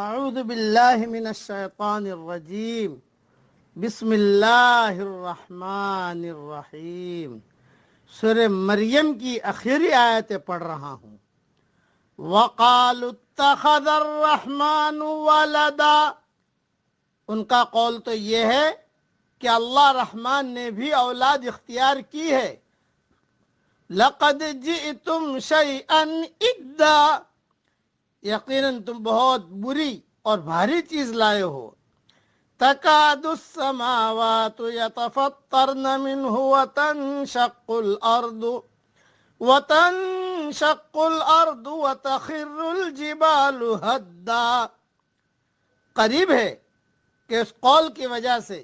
اعوذ باللہ من الشیطان الرجیم بسم اللہ الرحمن الرحیم۔ سورہ مریم کی آخری آیتیں پڑھ رہا ہوں۔ وَقَالُوا اتَّخَذَ الرَّحْمَنُ وَلَدًا، ان کا قول تو یہ ہے کہ اللہ رحمان نے بھی اولاد اختیار کی ہے۔ لَقَدْ جِئْتُمْ شَيْئًا إِدًّا، یقیناً تم بہت بری اور بھاری چیز لائے ہو۔ تکاد السماوات یتفطرن منہ وتنشق الارض وتخر الجبال ہدا، قریب ہے کہ اس قول کی وجہ سے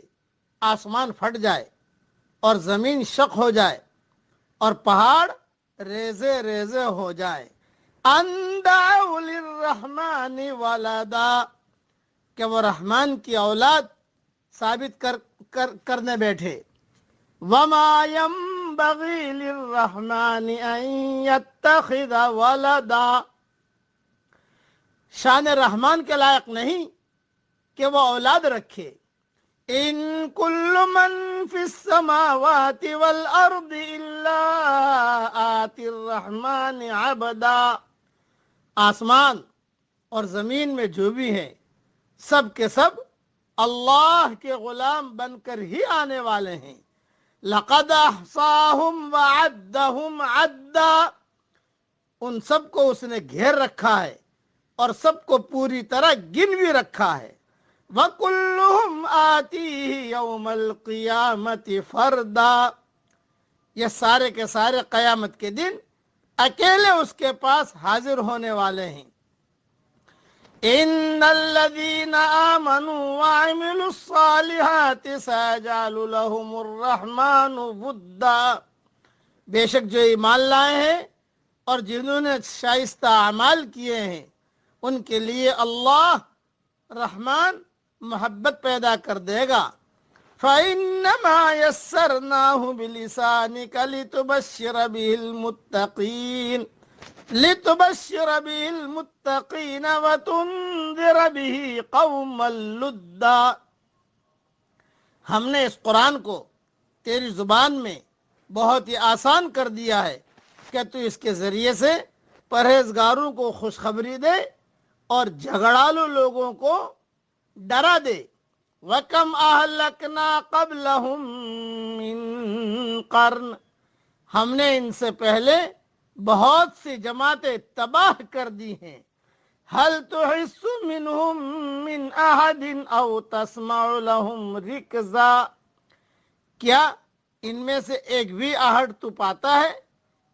آسمان پھٹ جائے اور زمین شق ہو جائے اور پہاڑ ریزے ریزے ہو جائے۔ ان دعوا للرحمن ولدا، کہ وہ رحمان کی اولاد ثابت کرنے بیٹھے۔ وما ينبغي للرحمن ان يتخذ ولدا، شان رحمان کے لائق نہیں کہ وہ اولاد رکھے۔ ان کل من فی السماوات والارض الا آتی الرحمن عبدا، آسمان اور زمین میں جو بھی ہیں سب کے سب اللہ کے غلام بن کر ہی آنے والے ہیں۔ لقد احصاهم وعدهم عدا، ان سب کو اس نے گھیر رکھا ہے اور سب کو پوری طرح گن بھی رکھا ہے۔ وَكُلُّهُمْ آتِيهِ يَوْمَ الْقِيَامَةِ فَرْدًا، یہ سارے کے سارے قیامت کے دن اکیلے اس کے پاس حاضر ہونے والے ہیں۔ ان الذين آمنوا وعملوا الصالحات سيجعل لهم الرحمن ودا، بے شک جو ایمان لائے ہیں اور جنہوں نے شائستہ اعمال کیے ہیں ان کے لیے اللہ رحمان محبت پیدا کر دے گا۔ فَإِنَّمَا يَسَّرْنَاهُ بِلِسَانِكَ لِتُبَشِّرَ بِهِ الْمُتَّقِينَ وَتُنذِرَ بِهِ قَوْمًا لُدًّا، ہم نے اس قرآن کو تیری زبان میں بہت ہی آسان کر دیا ہے کہ تو اس کے ذریعے سے پرہیزگاروں کو خوشخبری دے اور جھگڑالو لوگوں کو ڈرا دے۔ وَكَمْ أَهْلَكْنَا قَبْلَهُمْ مِنْ قَرْنٍ، ہم نے ان سے پہلے بہت سی جماعتیں تباہ کر دی ہیں۔ هَلْ تُحِسُّ مِنْهُمْ مِنْ أَحَدٍ أَوْ تَسْمَعُ لَهُمْ رِكْزًا، کیا ان میں سے ایک بھی آہٹ تو پاتا ہے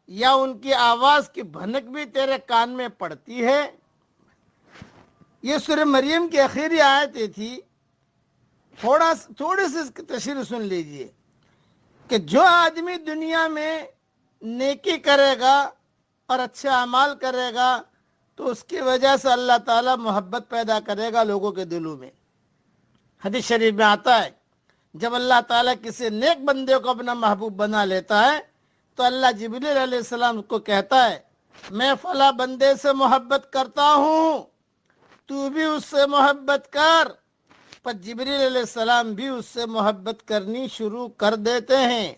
یا ان کی آواز کی بھنک بھی تیرے کان میں پڑتی ہے؟ یہ سورہ مریم کی آخری آیتیں تھی۔ تھوڑی سی اس کی تشریح سن لیجئے کہ جو آدمی دنیا میں نیکی کرے گا اور اچھے اعمال کرے گا تو اس کی وجہ سے اللہ تعالیٰ محبت پیدا کرے گا لوگوں کے دلوں میں۔ حدیث شریف میں آتا ہے جب اللہ تعالیٰ کسی نیک بندے کو اپنا محبوب بنا لیتا ہے تو اللہ جبریل علیہ السلام کو کہتا ہے میں فلاں بندے سے محبت کرتا ہوں، تو بھی اس سے محبت کر۔ پر جبریل علیہ السلام بھی اس سے محبت کرنی شروع کر دیتے ہیں۔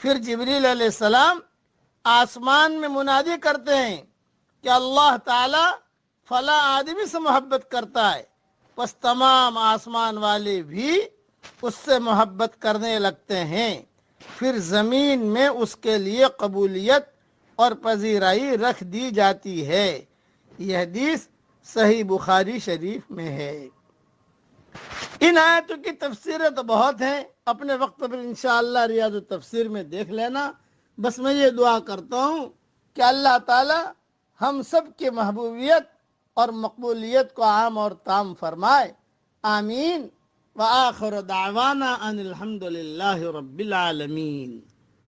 پھر جبریل علیہ السلام آسمان میں منادی کرتے ہیں کہ اللہ تعالیٰ فلاں آدمی سے محبت کرتا ہے، پس تمام آسمان والے بھی اس سے محبت کرنے لگتے ہیں۔ پھر زمین میں اس کے لیے قبولیت اور پذیرائی رکھ دی جاتی ہے۔ یہ حدیث صحیح بخاری شریف میں ہے۔ ان آیتوں کی تفسیریں تو بہت ہیں، اپنے وقت پر انشاءاللہ ریاض التفسیر میں دیکھ لینا۔ بس میں یہ دعا کرتا ہوں کہ اللہ تعالی ہم سب کی محبوبیت اور مقبولیت کو عام اور تام فرمائے، آمین۔ وآخر دعوانا ان الحمد للہ رب العالمین۔